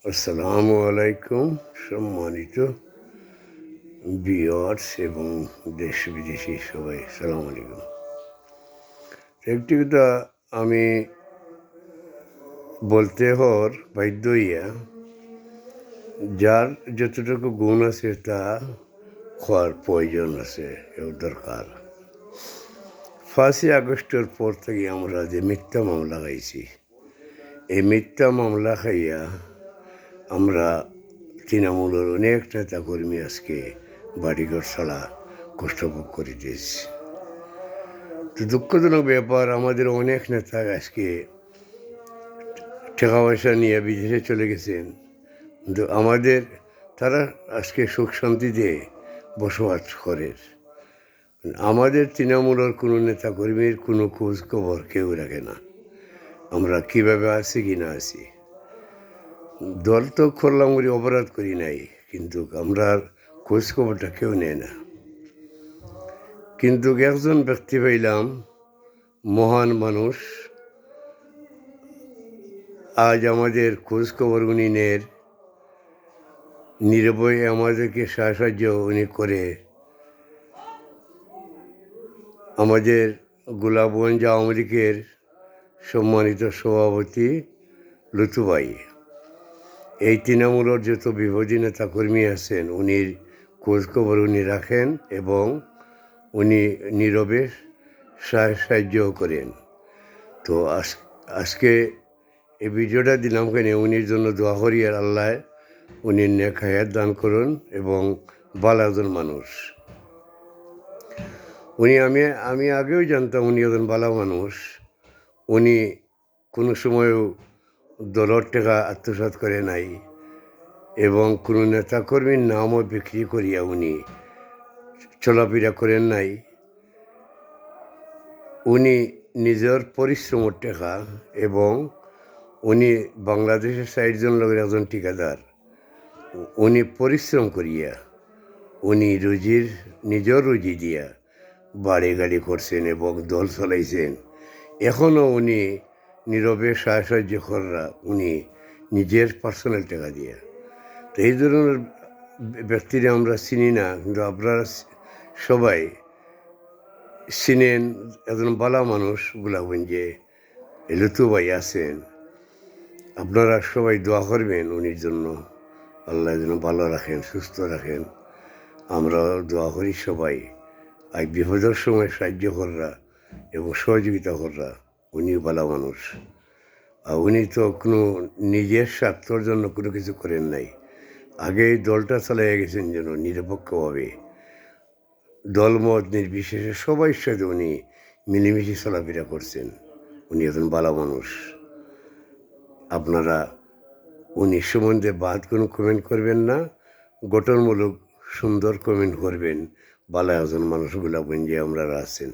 আসসালামু আলাইকুম সম্মানিত ভিউয়ার্স এবং দেশ বিদেশি সবাই সালাম আলাইকুম। একটি কথা আমি বলতে হওয়ার বাধ্য হইয়া, যার যতটুকু গুণ আছে তা হওয়ার প্রয়োজন আছে, এও দরকার। 5ই আগস্টের পর থেকে আমরা যে মিথ্যা মামলা খাইছি, এই মিথ্যা মামলা খাইয়া আমরা তৃণমূলের অনেক নেতাকর্মী আজকে বাড়িঘর ছাড়া কষ্ট ভোগ করিতেছি। তো দুঃখজনক ব্যাপার, আমাদের অনেক নেতা আজকে টাকা পয়সা নিয়ে বিদেশে চলে গেছেন, কিন্তু তারা আজকে সুখ শান্তিতে বসবাস করে। আমাদের তৃণমূলের কোনো নেতাকর্মীর কোনো খোঁজ খবর কেউ রাখে না, আমরা কীভাবে আছি কি না আছি। দল তো করলাম করি, অপরাধ করি নাই, কিন্তু আমরা খোঁজ খবরটা কেউ নেয় না। কিন্তু একজন ব্যক্তি পাইলাম, মহান মানুষ, আজ আমাদের খোঁজ খবর উনি নেন, নির্ভয়ে আমাদেরকে সাহায্য উনি করে। আমাদের গোলাপগঞ্জ আওয়ামী লীগের সম্মানিত সভাপতি লুতু ভাই, এই তৃণমূলের যত বিরোধী নেতা কর্মী আছেন, উনির খোঁজখবর উনি রাখেন এবং উনি নীরবে সাহায্য করেন। তো আজকে এই ভিডিওটা দিলাম কেন, উনির জন্য দোয়া করি, আর আল্লাহ উনির নেক হায়াত দান করুন এবং ভালো একজন মানুষ। আমি আগেও জানতাম উনি একজন ভালো মানুষ। উনি কোনো সময়ও দলের টাকা আত্মসাৎ করে নাই এবং কোনো নেতাকর্মীর নামও বিক্রি করিয়া উনি চলাফেরা করেন নাই। উনি নিজের পরিশ্রমের টাকা, এবং উনি বাংলাদেশের 60 জন লোকের একজন ঠিকাদার, উনি পরিশ্রম করিয়া উনি নিজের রুজি দিয়া বাড়ি গাড়ি করছেন এবং দল চলাইছেন। এখনও উনি নীরবে সাহায্য করা, উনি নিজের পার্সোনাল টাকা দিয়া। তো এই ধরনের ব্যক্তিরা আমরা চিনি না, কিন্তু আপনারা সবাই চিনেন। একজন ভালো মানুষ গোলাপগঞ্জে লুতু ভাই আছেন, আপনারা সবাই দোয়া করবেন উনির জন্য, আল্লাহ যেন ভালো রাখেন, সুস্থ রাখেন। আমরা দোয়া করি সবাই। আজ বিপদের সময় সাহায্য করা এবং সহযোগিতা করা, উনিও ভালো মানুষ। আর উনি তো কোনো নিজের স্বার্থর জন্য কোনো কিছু করেন নাই, আগে দলটা চালিয়ে গেছেন যেন নিরপেক্ষভাবে, দলমত নির্বিশেষে সবাই সাথে উনি মিলেমিশে চলাফেরা করছেন। উনি একজন ভালো মানুষ। আপনারা উনি সম্বন্ধে বাদ কোনো কমেন্ট করবেন না, গঠনমূলক সুন্দর কমেন্ট করবেন। ভালো একজন মানুষগুলা যে আমরা আছেন।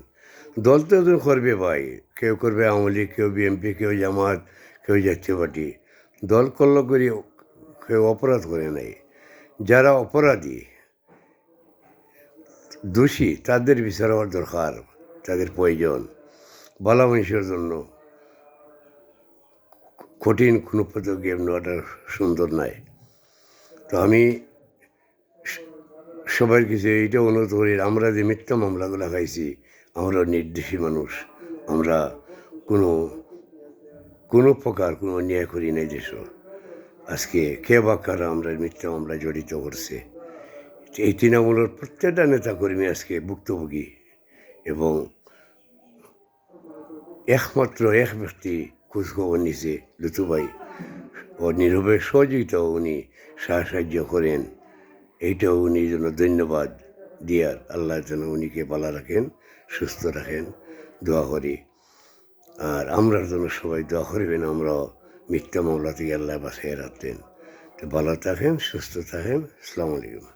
দল তো একজন করবে ভাই, কেউ করবে আওয়ামী লীগ, কেউ বিএনপি, কেউ জামাত, কেউ জাতীয় পার্টি। দল করল করি কেউ অপরাধ করে নাই। যারা অপরাধী, দোষী, তাদের বিচার হওয়ার দরকার, তাদের প্রয়োজন। ভালো মানুষের জন্য কঠিন কোনো পদক্ষেপ নেওয়াটা সুন্দর নয়। তো আমি সবার কিছু এইটা অনুরোধ করি, আমরা যে মিথ্যা মামলাগুলো খাইছি, আমরা নির্দোষী মানুষ, আমরা কোনো প্রকার কোনো অন্যায় করি নাই। দেশ আজকে কে বা কারা আমরা মিথ্যা মামলা জড়িত করছে, এই তৃণমূলের প্রত্যেকটা নেতাকর্মী আজকে ভুক্তভোগী, এবং একমাত্র এক ব্যক্তি খোঁজখবর নিছে লুতু ভাই, ও নীরবে সহযোগিতাও উনি সাহায্য করেন। এইটাও উনি জন্য ধন্যবাদ দিয়ার, আল্লাহ যেন উনিকে ভালো রাখেন, সুস্থ রাখেন, দোয়া করি। আর আমরা যেন সবাই দোয়া করবেন, আমরা মিথ্যা মামলা থেকে আল্লাহ বাঁচিয়ে রাখতেন। তো ভালো থাকেন, সুস্থ থাকেন। আসসালামু আলাইকুম।